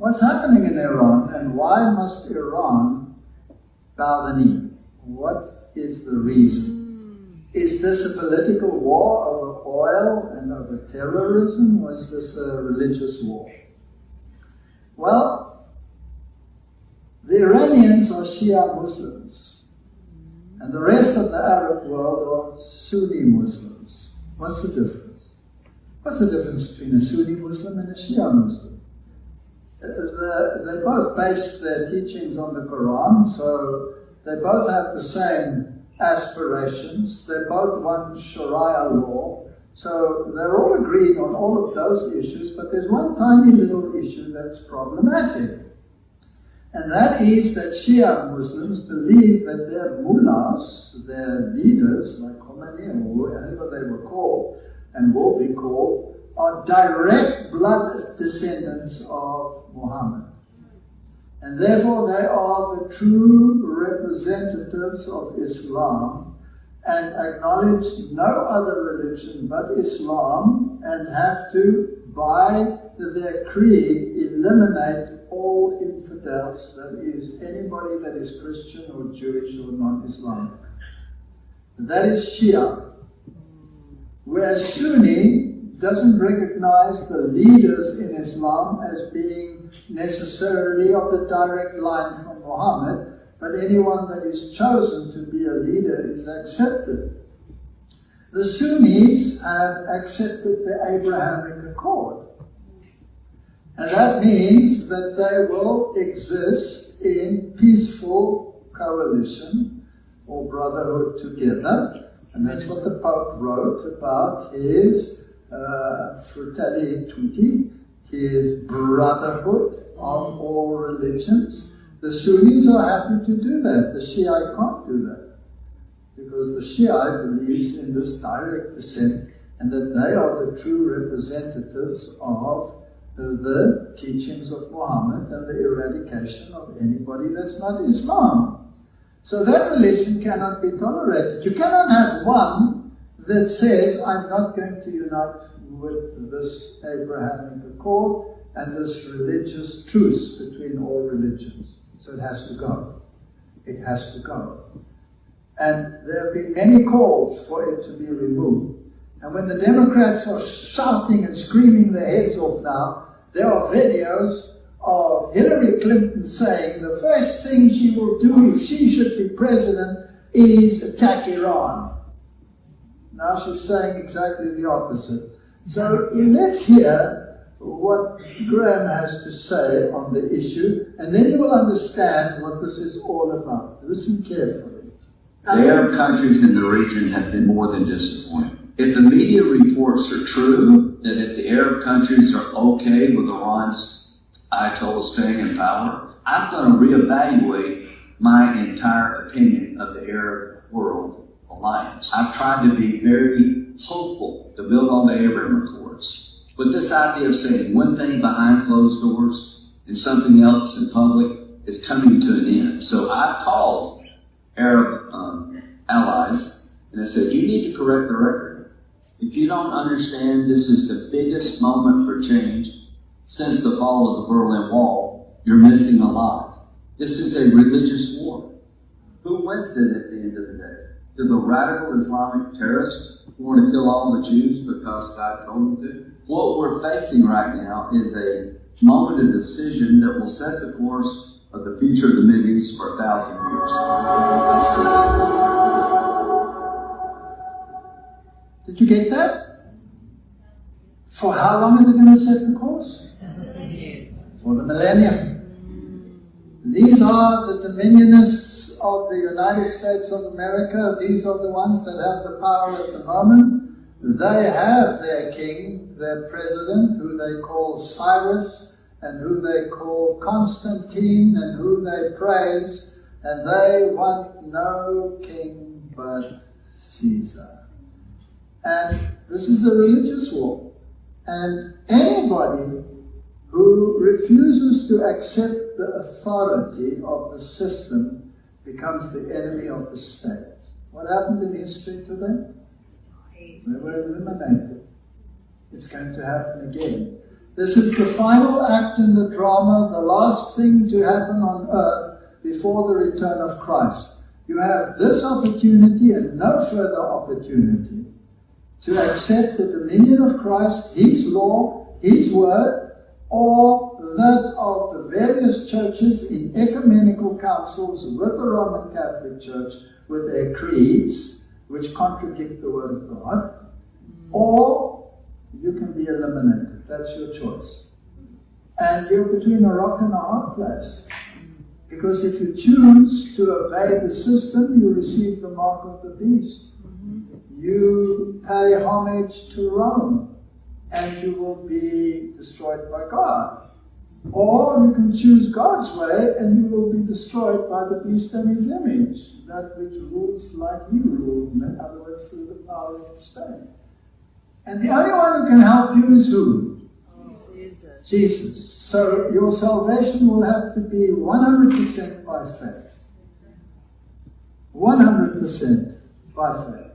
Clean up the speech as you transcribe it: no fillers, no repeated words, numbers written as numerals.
what's happening in Iran and why must Iran bow the knee? What is the reason? Is this a political war over oil and over terrorism, or is this a religious war? Well, the Iranians are Shia Muslims, and the rest of the Arab world are Sunni Muslims. What's the difference? What's the difference between a Sunni Muslim and a Shia Muslim? They both base their teachings on the Quran, so they both have the same aspirations. They both want Sharia law. So they're all agreed on all of those issues, but there's one tiny little issue that's problematic. And that is that Shia Muslims believe that their mullahs, their leaders, like Khomeini or whoever they were called and will be called, are direct blood descendants of Muhammad. And therefore they are the true representatives of Islam and acknowledge no other religion but Islam, and have to, by their creed, eliminate all infidels, that is, anybody that is Christian or Jewish or non-Islamic. That is Shia. Whereas Sunni doesn't recognize the leaders in Islam as being necessarily of the direct line from Muhammad, but anyone that is chosen to be a leader is accepted. The Sunnis have accepted the Abrahamic Accord. And that means that they will exist in peaceful coalition or brotherhood together. And that's what the Pope wrote about his Fratelli Tutti, his brotherhood of all religions. The Sunnis are happy to do that. The Shiite can't do that, because the Shiite believes in this direct descent and that they are the true representatives of the teachings of Muhammad and the eradication of anybody that's not Islam. So that religion cannot be tolerated. You cannot have one that says, I'm not going to unite with this Abrahamic Accord and this religious truce between all religions. So it has to go. It has to go. And there have been many calls for it to be removed. And when the Democrats are shouting and screaming their heads off now, there are videos of Hillary Clinton saying the first thing she will do if she should be president is attack Iran. Now she's saying exactly the opposite. So let's hear what Graham has to say on the issue, and then you will understand what this is all about. Listen carefully. The Arab countries in the region have been more than disappointed. If the media reports are true, that if the Arab countries are okay with Iran's Ayatollah staying in power, I'm going to reevaluate my entire opinion of the Arab world alliance. I've tried to be very hopeful to build on the Abraham Accords. But this idea of saying one thing behind closed doors and something else in public is coming to an end. So I've called Arab allies and I said, you need to correct the record. If you don't understand this is the biggest moment for change since the fall of the Berlin Wall, you're missing a lot. This is a religious war. Who wins it at the end of the day? Do the radical Islamic terrorists who want to kill all the Jews because God told them to? What we're facing right now is a moment of decision that will set the course of the future of the Middle East for 1,000 years. Did you get that? For how long is it going to set the course? For the millennium. These are the dominionists of the United States of America. These are the ones that have the power at the moment. They have their king, their president, who they call Cyrus, and who they call Constantine, and who they praise, and they want no king but Caesar. And this is a religious war. And anybody who refuses to accept the authority of the system becomes the enemy of the state. What happened in history to them? They were eliminated. It's going to happen again. This is the final act in the drama, the last thing to happen on earth before the return of Christ. You have this opportunity and no further opportunity to accept the dominion of Christ, His law, His word, or that of the various churches in ecumenical councils with the Roman Catholic Church with their creeds, which contradict the word of God, or you can be eliminated. That's your choice. And you're between a rock and a hard place. Because if you choose to obey the system, you receive the mark of the beast. You pay homage to Rome, and you will be destroyed by God. Or you can choose God's way, and you will be destroyed by the beast and his image, that which rules like you rule, in other words, through the power of the state. And the only one who can help you is who? Jesus. Jesus. So your salvation will have to be 100% by faith. 100% by faith.